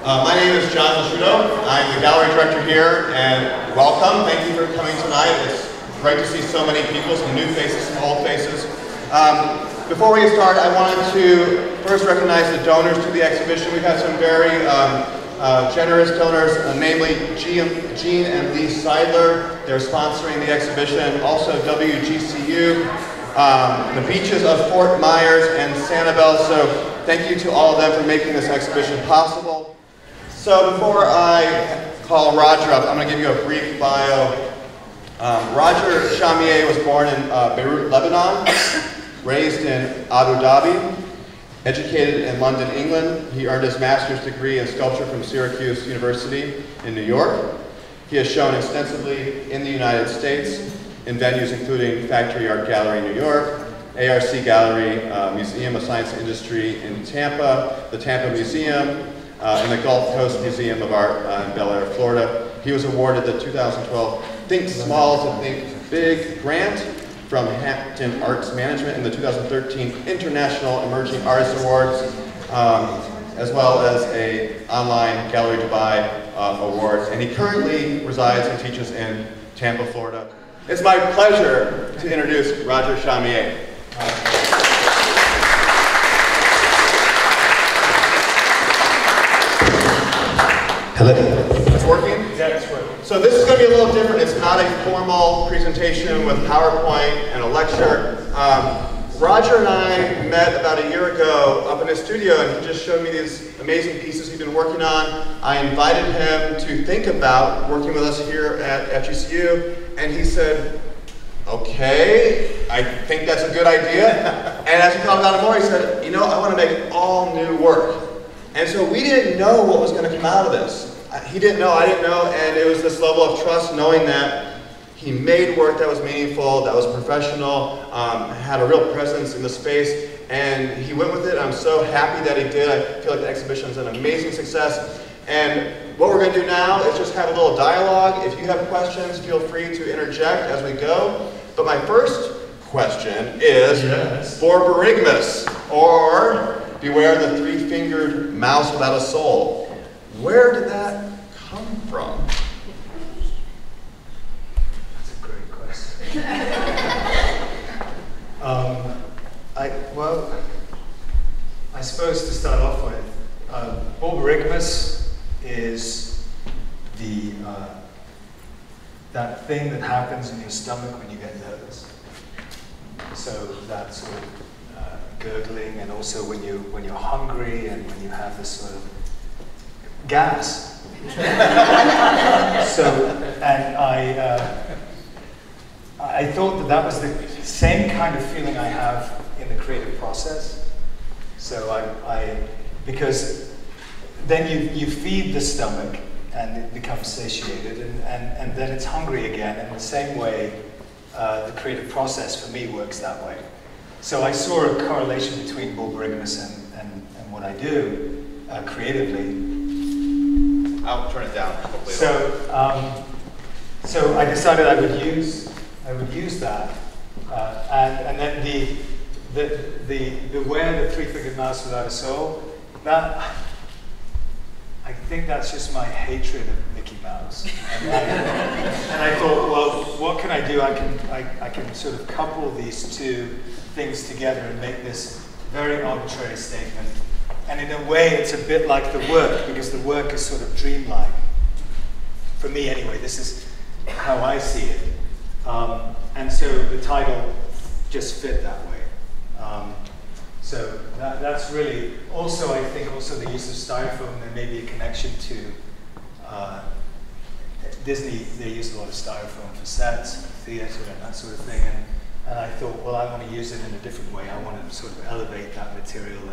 My name is John Lasciuto. I'm the gallery director here, and welcome. Thank you for coming tonight. It's great to see so many people, some new faces, some old faces. Before we get started, I wanted to first recognize the donors to the exhibition. We've had some very generous donors, namely Gene and Lee Seidler. They're sponsoring the exhibition. Also FGCU, the beaches of Fort Myers and Sanibel. So thank you to all of them for making this exhibition possible. So before I call Roger up, I'm going to give you a brief bio. Roger Chamieh was born in Beirut, Lebanon, raised in Abu Dhabi, educated in London, England. He earned his master's degree in sculpture from Syracuse University in New York. He has shown extensively in the United States in venues including Factory Art Gallery in New York, ARC Gallery, Museum of Science and Industry in Tampa, the Tampa Museum, and the Gulf Coast Museum of Art in Bel Air, Florida. He was awarded the 2012 Think Small to Think Big grant from Hampton Arts Management and the 2013 International Emerging Artists Awards, as well as an online Gallery Dubai award. And he currently resides and teaches in Tampa, Florida. It's my pleasure to introduce Roger Chamieh. Hello. It's working? Yeah, it's working. So this is going to be a little different. It's not a formal presentation with PowerPoint and a lecture. Roger and I met about a year ago up in his studio, and he just showed me these amazing pieces he'd been working on. I invited him to think about working with us here at FGCU, and he said, okay, I think that's a good idea. And as he thought about it more, he said, you know, I want to make all new work. And so we didn't know what was going to come out of this. He didn't know, I didn't know, and it was this level of trust knowing that he made work that was meaningful, that was professional, had a real presence in the space, and he went with it. I'm so happy that he did. I feel like the exhibition is an amazing success. And what we're going to do now is just have a little dialogue. If you have questions, feel free to interject as we go. But my first question is, BORBORYGMUS, or beware the three-fingered mouse without a soul. Where did that come from? That's a great question. Well, I suppose to start off with, BORBORYGMUS is the that thing that happens in your stomach when you get nervous. So that sort of gurgling, and also when you're hungry and when you have this sort of gas. So, and I thought that was the same kind of feeling I have in the creative process. So because then you feed the stomach and it becomes satiated, and then it's hungry again. And the same way, the creative process for me works that way. So I saw a correlation between BORBORYGMUS and what I do creatively. I'll turn it down. So I decided I would use that, and then the where the three-fingered mouse without a soul. That I think that's just my hatred of Mickey Mouse. And I thought, well, what can I do? I can sort of couple these two things together and make this very arbitrary statement. And in a way, it's a bit like the work, because the work is sort of dreamlike. For me, anyway, this is how I see it. And so the title just fit that way. So that's really, also I think also the use of styrofoam, there may be a connection to Disney. They use a lot of styrofoam for sets, theater, and that sort of thing. And I thought, well, I want to use it in a different way. I want to sort of elevate that material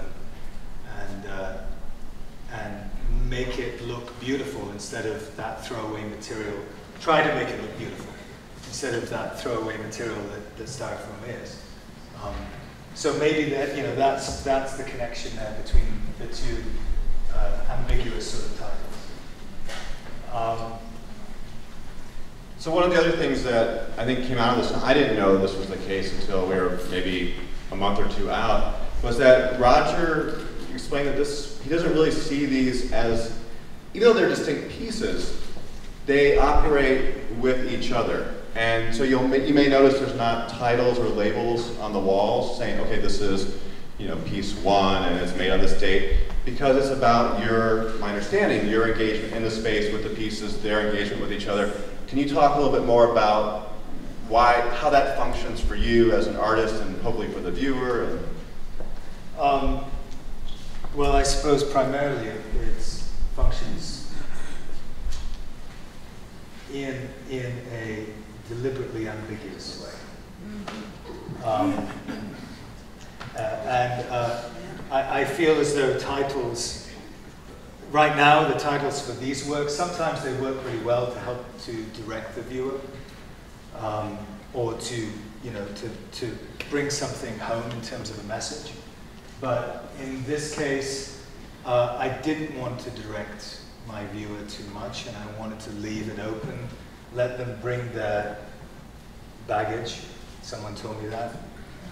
and make it look beautiful instead of that throwaway material. Try to make it look beautiful instead of that throwaway material that styrofoam is. So maybe that's the connection there between the two ambiguous sort of titles. So one of the other things that I think came out of this, I didn't know this was the case until we were maybe a month or two out, was that Roger explained that he doesn't really see these as even though they're distinct pieces, they operate with each other. And so you may notice there's not titles or labels on the walls saying, okay, this is piece 1 and it's made on this date, because it's about my understanding, your engagement in the space with the pieces, their engagement with each other. Can you talk a little bit more about how that functions for you as an artist and hopefully for the viewer? Well, I suppose primarily it functions in a deliberately ambiguous way. I feel as though titles, right now the titles for these works, sometimes they work really well to help to direct the viewer, or to bring something home in terms of a message. But in this case, I didn't want to direct my viewer too much, and I wanted to leave it open, let them bring their baggage. Someone told me that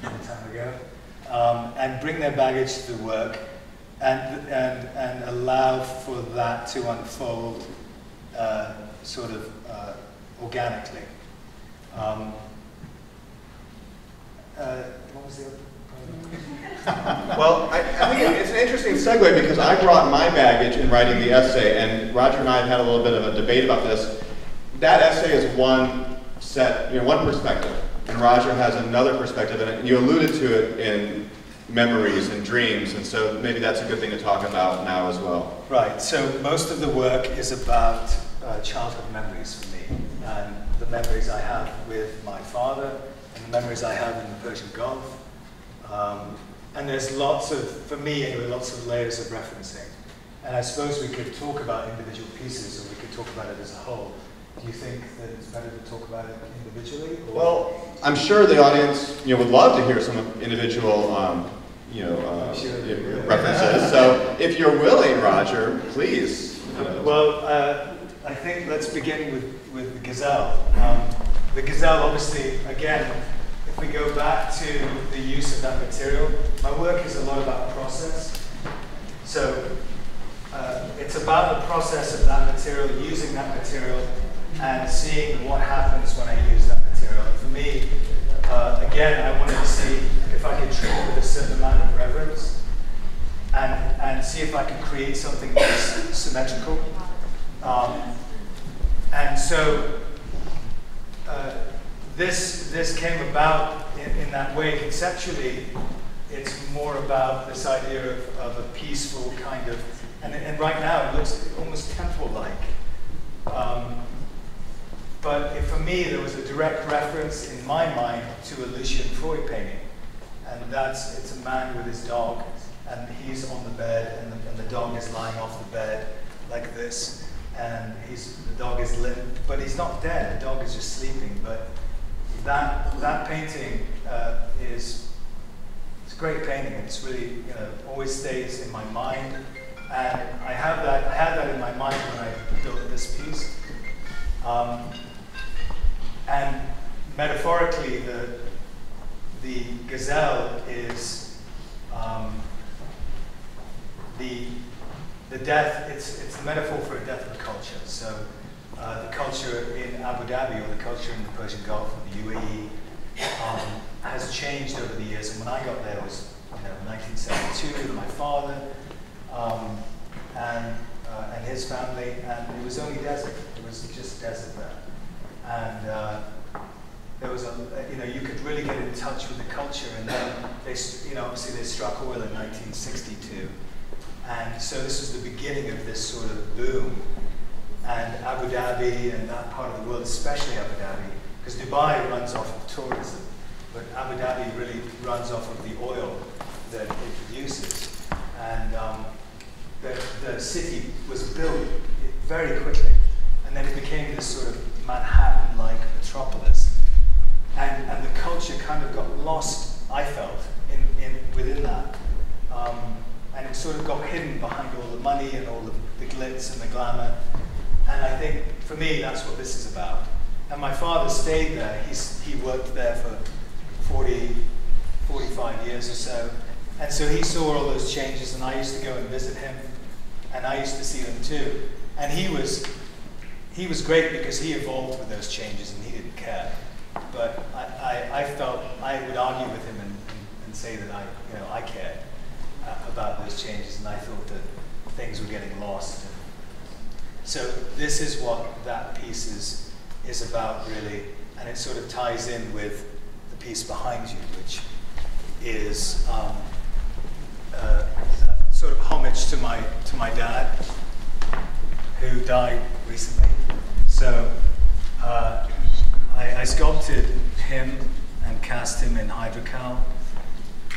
a long time ago. And bring their baggage to the work, and allow for that to unfold sort of organically. What was the other part? Well, I think it's an interesting segue, because I brought my baggage in writing the essay, and Roger and I have had a little bit of a debate about this. That essay is one perspective, and Roger has another perspective, and you alluded to it in memories and dreams, and so maybe that's a good thing to talk about now as well. Right, so most of the work is about childhood memories for me, and the memories I have with my father, and the memories I have in the Persian Gulf. And there's for me anyway, lots of layers of referencing. And I suppose we could talk about individual pieces, or we could talk about it as a whole. Do you think that it's better to talk about it individually? Or? Well, I'm sure the audience would love to hear some individual references. So if you're willing, Roger, please. Well, I think let's begin with the gazelle. The gazelle, obviously, again, if we go back to the use of that material, my work is a lot about process. So it's about the process of that material, using that material, and seeing what happens when I use that material. And for me, again, I wanted to see if I could treat it with a certain amount of reverence, and see if I could create something that's symmetrical. And so this came about in that way. Conceptually, it's more about this idea of a peaceful kind of, and right now it looks almost temple-like. But for me, there was a direct reference in my mind to a Lucian Freud painting. And it's a man with his dog, and he's on the bed, and the dog is lying off the bed like this. And the dog is limp, but he's not dead, the dog is just sleeping. But that painting it's a great painting. It's really, always stays in my mind. And I had that in my mind when I built this piece. And metaphorically, the gazelle is the death. It's the metaphor for a death of culture. So the culture in Abu Dhabi, or the culture in the Persian Gulf, or the UAE, has changed over the years. And when I got there, it was 1972 with my father and his family, and it was only desert. It was just desert there. And there was you could really get in touch with the culture. And then obviously they struck oil in 1962, and so this was the beginning of this sort of boom. And Abu Dhabi and that part of the world, especially Abu Dhabi, because Dubai runs off of tourism, but Abu Dhabi really runs off of the oil that it produces. And the city was built very quickly, and then it became this sort of Manhattan-like metropolis. And the culture kind of got lost, I felt, within that. And it sort of got hidden behind all the money and all the glitz and the glamour. And I think, for me, that's what this is about. And my father stayed there. He worked there for 45 years or so. And so he saw all those changes, and I used to go and visit him, and I used to see them too. And he was great because he evolved with those changes and he didn't care. But I felt I would argue with him and say that I cared about those changes, and I thought that things were getting lost. So this is what that piece is about, really, and it sort of ties in with the piece behind you, which is sort of homage to my dad, who died recently. So I sculpted him and cast him in hydrocal,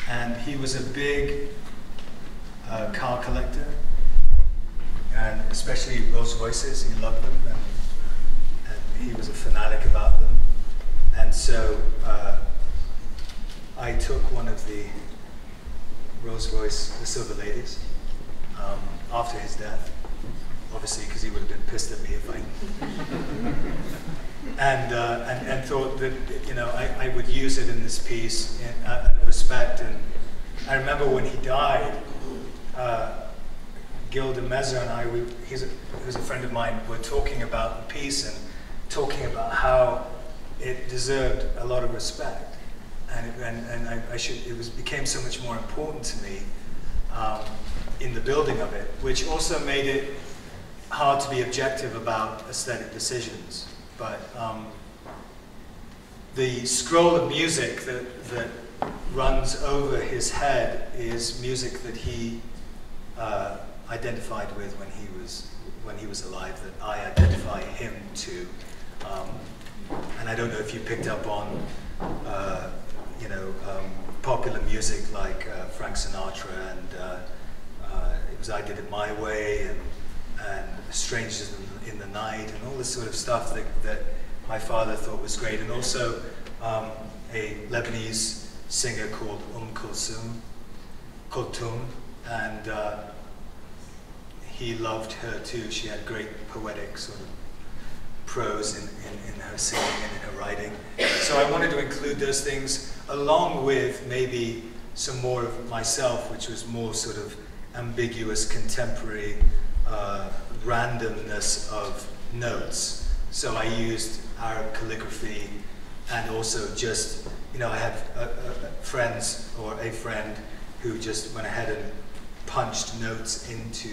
and he was a big car collector, and especially Rolls Royces. He loved them, and he was a fanatic about them. And so I took one of the Rolls Royce, the Silver Ladies, after his death, obviously, because he would have been pissed at me if I and thought that I would use it in this piece out of respect. And I remember when he died, Gilda Meza and I, he was a friend of mine, were talking about the piece and talking about how it deserved a lot of respect, and it became so much more important to me in the building of it, which also made it hard to be objective about aesthetic decisions. But the scroll of music that runs over his head is music that he identified with when he was alive, that I identify him to. And I don't know if you picked up on popular music like Frank Sinatra, and it was I Did It My Way, and Strangers in the Night, and all this sort of stuff that my father thought was great. And also a Lebanese singer called Kulthum, and he loved her too. She had great poetic sort of prose in her singing and in her writing. So I wanted to include those things along with maybe some more of myself, which was more sort of ambiguous, contemporary randomness of notes. So I used Arab calligraphy, and also just, I have a friend who just went ahead and punched notes into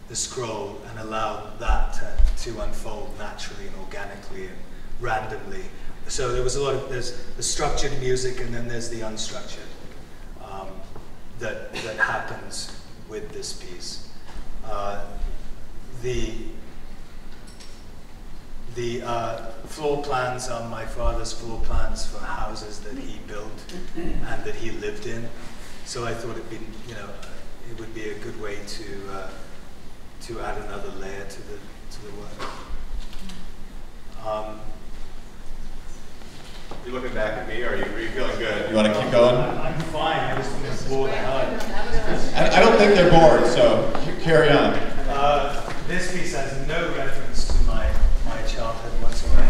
the scroll and allowed that to unfold naturally and organically and randomly. So there was there's the structured music, and then there's the unstructured that happens with this piece. The floor plans are my father's floor plans for houses that he built and that he lived in. So I thought it would be a good way to add another layer to the work. You looking back at me, or are you feeling good? You want to keep going? I'm fine. I just want to bored out. I don't think they're bored, so carry on. This piece has no reference to my childhood whatsoever.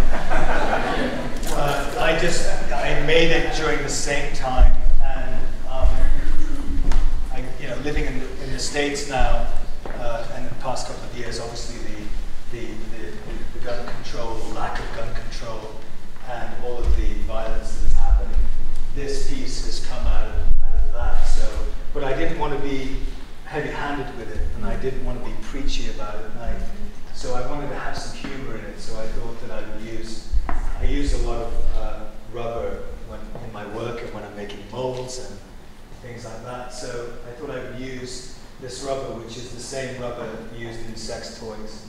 I made it during the same time, and living in the States now, and in the past couple of years, obviously the gun control, lack of gun control, and all of the violence that has happened. This piece has come out of that. But I didn't want to be heavy-handed with it, and I didn't want to be preachy about it. So I wanted to have some humor in it. So I thought that I use a lot of rubber in my work and when I'm making molds and things like that. So I thought I would use this rubber, which is the same rubber used in sex toys,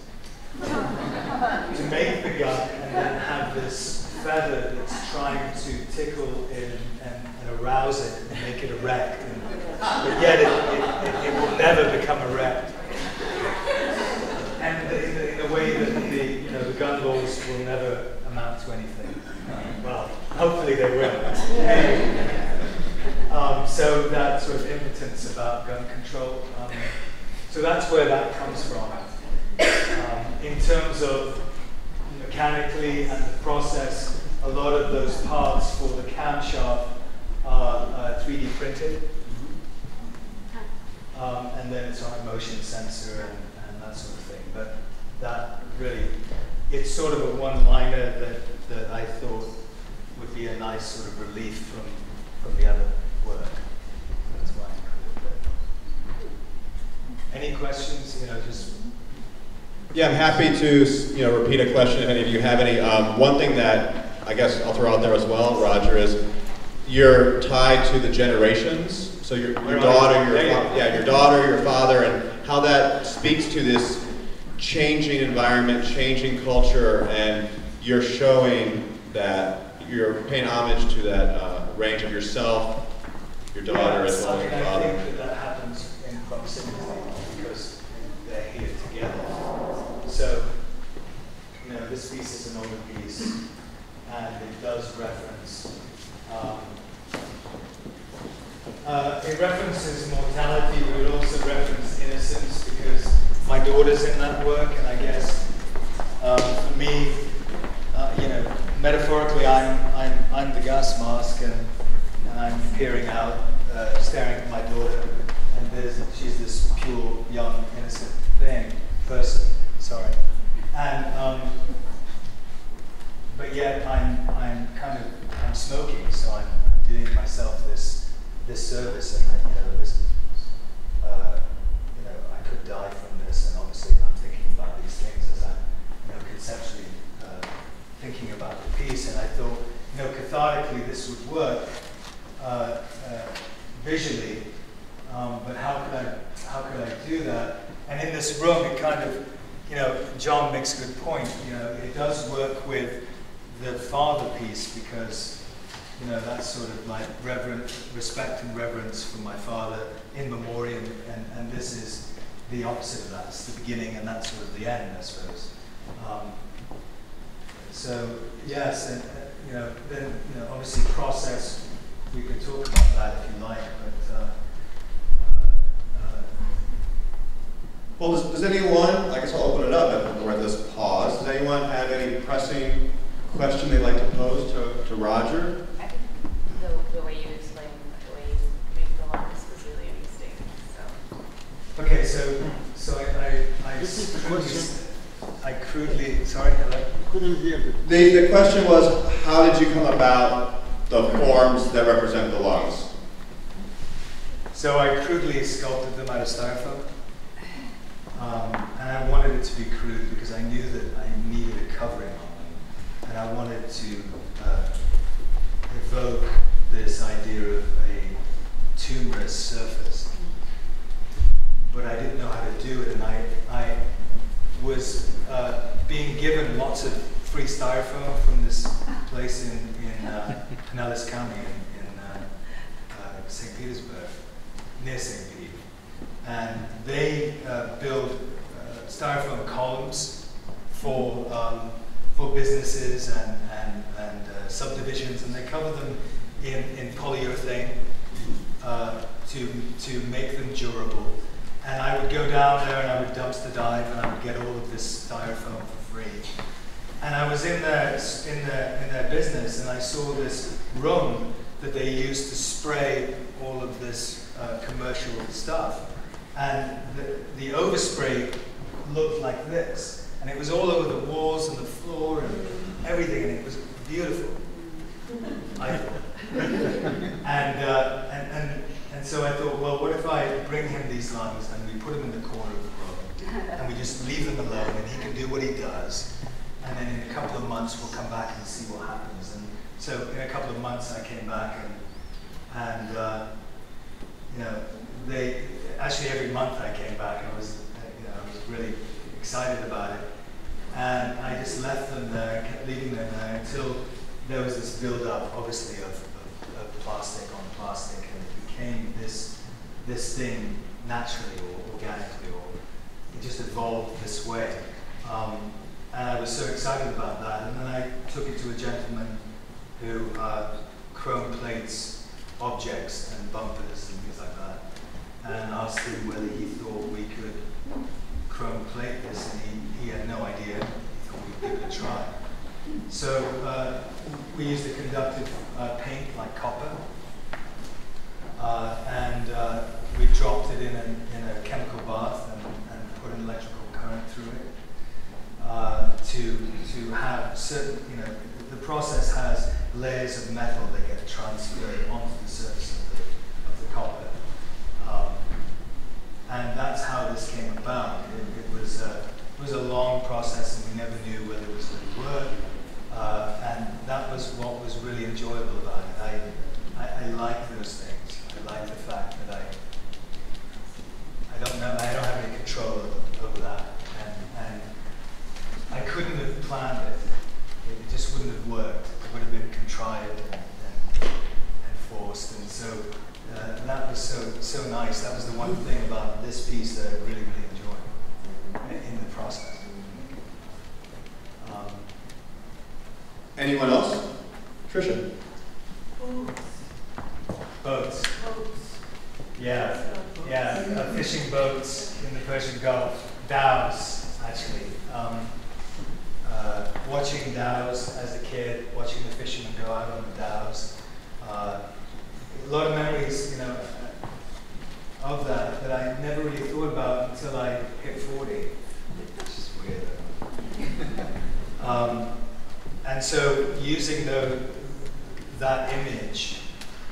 to make the gun, and then have this feather that's trying to tickle it and arouse it and make it erect. But yet it will never become erect. And in a way that the gun laws will never amount to anything. Well, hopefully they will. So that sort of impotence about gun control. So that's where that comes from. In terms of mechanically and the process, a lot of those parts for the camshaft are 3D printed. And then it's on a motion sensor and that sort of thing. But that really, it's sort of a one-liner that I thought would be a nice sort of relief from the other work. That's why I included it. Any questions? You know, just. Yeah, I'm happy to repeat a question if any of you have any. One thing that I guess I'll throw out there as well, Roger, is you're tied to the generations. So your daughter, your daughter, your father, and how that speaks to this changing environment, changing culture, and you're showing that you're paying homage to that range of yourself, your daughter, as well as your father. I think that happens in proximity because they're here together. So, you know, this piece is an older piece, and it does reference. It references mortality, but it also references innocence because my daughter's in that work, and I guess for me, you know, metaphorically, I'm the gas mask, and I'm peering out, staring at my daughter, and she's this pure, young, innocent person. Sorry, and but yet I'm smoking, so I'm doing myself this service, and I could die from this, and obviously I'm thinking about these things as I'm conceptually thinking about the piece, and I thought cathartically this would work visually, but how could I do that? And in this room, it kind of, John makes a good point. It does work with the father piece because. That's sort of like respect and reverence for my father in memoriam, and this is the opposite of that. It's the beginning, and that's sort of the end, I suppose. So yes, and then obviously process. We could talk about that if you like, but. Well, does anyone? I guess I'll open it up and we're at this pause. Does anyone have any pressing question they'd like to pose to Roger? The way you explain, the way you make the lines was really interesting. So. Okay, so I crudely, sorry, hello? Couldn't hear The question was, how did you come about the forms that represent the lungs? So I crudely sculpted them out of styrofoam. And I wanted it to be crude because I knew that I needed a covering on them. And I wanted to evoke this idea of a tumorous surface. But I didn't know how to do it, and I was being given lots of free styrofoam from this place in Pinellas County in St. Petersburg, near St. Pete. And they build styrofoam columns for businesses and subdivisions, and they cover them in polyurethane to make them durable. And I would go down there and I would dumpster dive, and I would get all of this styrofoam for free. And I was in their business, and I saw this room that they used to spray all of this commercial stuff. And the overspray looked like this, and it was all over the walls and the floor and everything, and it was beautiful. I thought. And so I thought, well, what if I bring him these lungs and we put him in the corner of the room, and we just leave them alone, and he can do what he does, and then in a couple of months we'll come back and see what happens. And so in a couple of months I came back, and they actually every month I came back, and I was really excited about it, and I just left them there, kept leaving them there until there was this build-up, obviously, of plastic on plastic, and it became this thing naturally or organically, or it just evolved this way. And I was so excited about that, and then I took it to a gentleman who chrome plates objects and bumpers and things like that, and asked him whether he thought we could chrome plate this, and he had no idea. He thought we'd give it a try. So we used a conductive paint like copper, and we dropped it in a chemical bath and put an electrical went through it. To have certain, the process has layers of metal that get transferred onto the surface of the copper. And that's how this came about. It was a long process, and we never knew whether it was going to work. And that was what was really enjoyable about it. I like those things. I like the fact that I don't have any control over that. And I couldn't have planned it. It just wouldn't have worked. It would have been contrived and forced. And so that was so nice. That was the one thing about this piece that I really, really enjoyed in the process. Anyone else? Tricia? Boats. Yeah. Fishing boats in the Persian Gulf. Dhows, actually. Watching dhows as a kid, watching the fishermen go out on the dhows. A lot of memories, of that I never really thought about until I hit 40, which is weird. And so using that image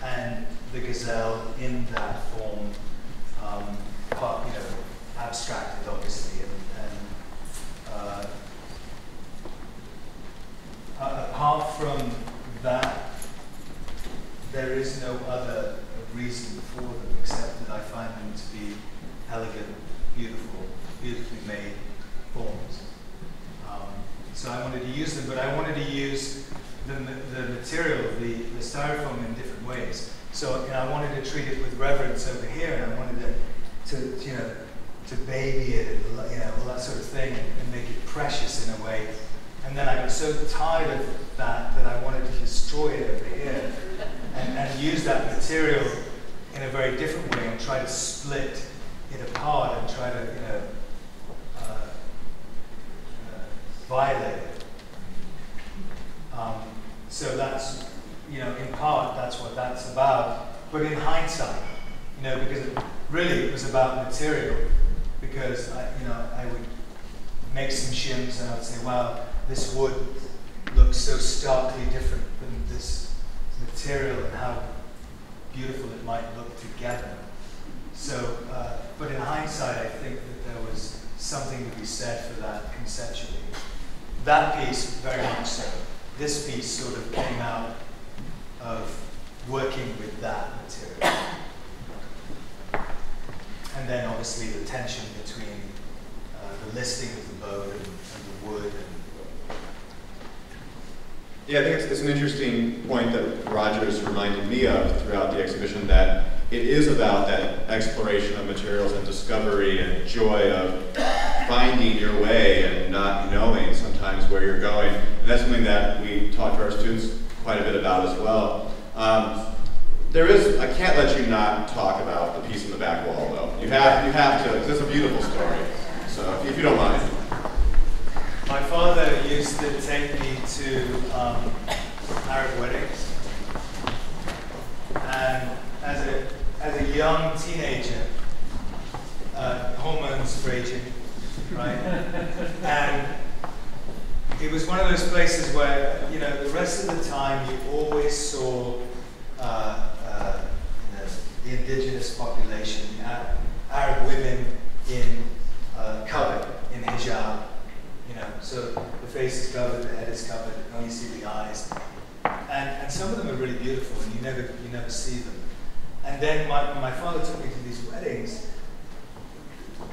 and the gazelle in that form, abstracted obviously, and apart from that, there is no other reason for them except that I find them to be elegant, beautiful, beautifully made forms. So I wanted to use them, but I wanted to use the material, the styrofoam, in different ways. So I wanted to treat it with reverence over here, and I wanted to baby it, and all that sort of thing, and make it precious in a way. And then I got so tired of that I wanted to destroy it over here, and use that material in a very different way, and try to split it apart, and try to violate it. So that's, in part, that's what that's about. But in hindsight, because it was about material, because I would make some shims and I would say, wow, this wood looks so starkly different than this material, and how beautiful it might look together. So, but in hindsight, I think that there was something to be said for that conceptually. That piece, very much so. This piece sort of came out of working with that material. And then obviously the tension between the listing of the boat and the wood. Yeah, I think it's an interesting point that Roger's reminded me of throughout the exhibition, that it is about that exploration of materials and discovery and joy of finding your way and not knowing sometimes where you're going. And that's something that we talk to our students quite a bit about as well. I can't let you not talk about the piece in the back wall, though. You have to, because it's a beautiful story. So if you don't mind. My father used to take me to Arab weddings, and as a young teenager, hormones raging, right? And it was one of those places where, the rest of the time you always saw the indigenous population, Arab women covered in hijab, so the face is covered, the head is covered, you only see the eyes, and some of them are really beautiful, and you never see them. And then my father took me to these weddings.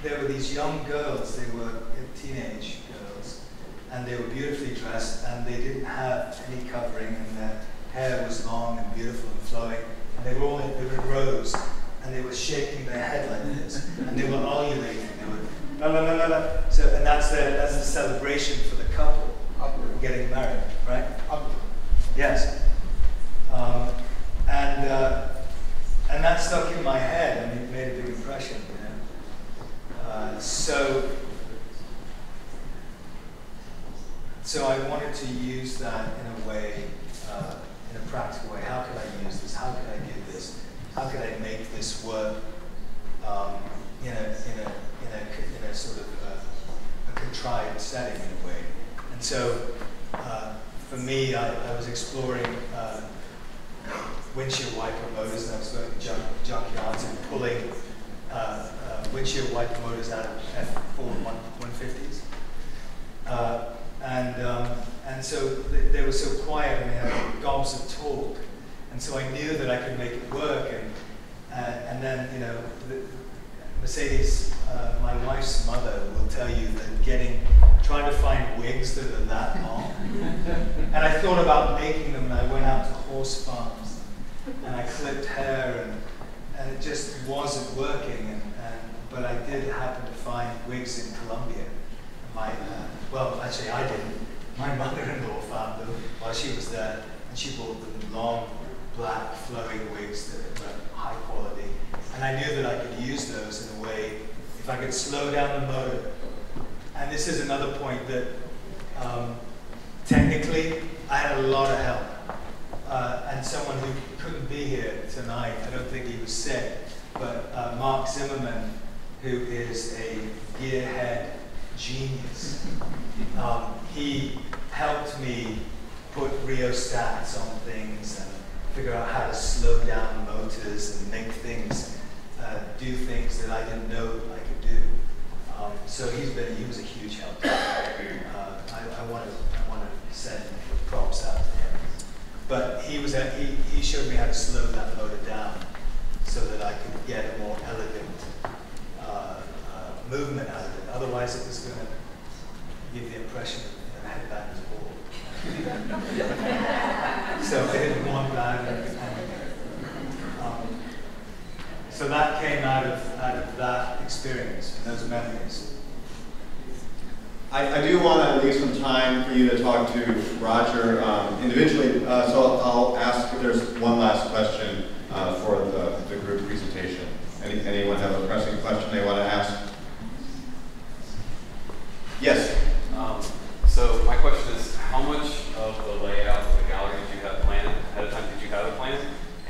There were these young girls, they were teenage girls, and they were beautifully dressed, and they didn't have any covering, and their hair was long and beautiful and flowing, and they were in rows, and they were shaking their head like this, and they were ululating, they were la la la la la. So, and that's a celebration for the couple getting married, right? Yes. And that stuck in my head, and it made a big impression, So I wanted to use that in a way, in a practical way. How could I use this? How could I give this? How could I make this work in a sort of tried setting in a way. And so for me, I was exploring windshield wiper motors, and I was going to junkyards and pulling windshield wiper motors out of F4 150s. And so they were so quiet and they had gobs of torque. And so I knew that I could make it work. And then, you know, Mercedes, my wife's mother, will tell you that trying to find wigs that are that long. And I thought about making them, and I went out to horse farms, and I clipped hair, and it just wasn't working. But I did happen to find wigs in Colombia. Well, actually, I didn't. My mother-in-law found them while she was there, and she bought them long, black, flowing wigs that were high quality. And I knew that I could use those in a way, if I could slow down the motor. And this is another point that technically, I had a lot of help. And someone who couldn't be here tonight, I don't think he was sick, but Mark Zimmerman, who is a gearhead genius. He helped me put rheostats on things and figure out how to slow down motors and make things, do things that I didn't know I could do. So he was a huge help. I want to send props out to him. But he showed me how to slow that motor down so that I could get a more elegant movement out of it. Otherwise, it was going to give the impression that I had back as bored. So I didn't want that. So that came out of that experience, those memories. I do want to leave some time for you to talk to Roger individually, so I'll ask if there's one last question for the group presentation. Anyone have a pressing question they want to ask? Yes. So my question is, how much of the layout of the gallery did you have planned ahead of time? Did you have a plan?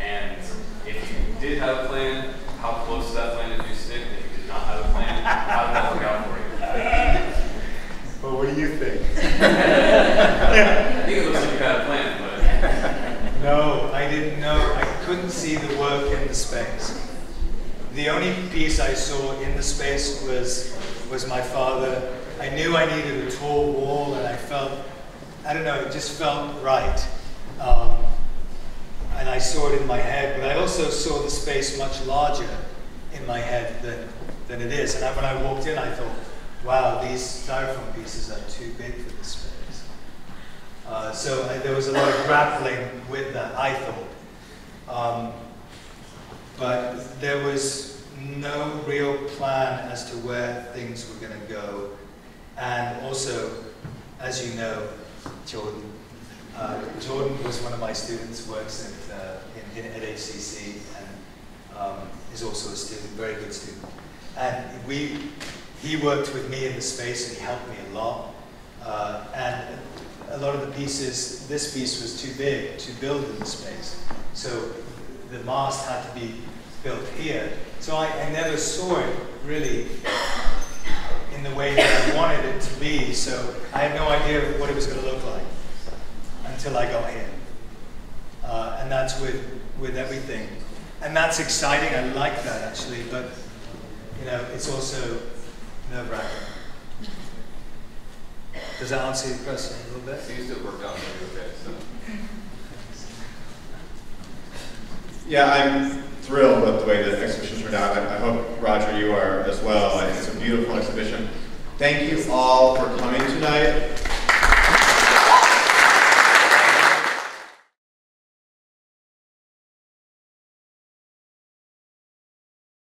And if you did have a plan, how close to that plan did you stick? If you did not have a plan, how did that work out for you? Well, what do you think? I think it looks like you had a plan, but... No, I didn't know. I couldn't see the work in the space. The only piece I saw in the space was my father. I knew I needed a tall wall, and I felt, I don't know, it just felt right. And I saw it in my head, but I also saw the space much larger in my head than it is. And when I walked in, I thought, wow, these styrofoam pieces are too big for this space. So there was a lot of grappling with that, I thought. But there was no real plan as to where things were going to go. And also, as you know, Jordan was one of my students, works at HCC, and is also a student, very good student. And he worked with me in the space, and he helped me a lot. And a lot of the pieces, this piece was too big to build in the space. So the mast had to be built here. So I never saw it really in the way that I wanted it to be. So I had no idea what it was going to look like until I got here. And that's with everything. And that's exciting. I like that, actually. But, you know, it's also nerve-wracking. Does that answer your question a little bit? Seems to have worked out really okay, so. Yeah, I'm thrilled with the way the exhibition turned out. I hope, Roger, you are as well. It's a beautiful exhibition. Thank you all for coming tonight.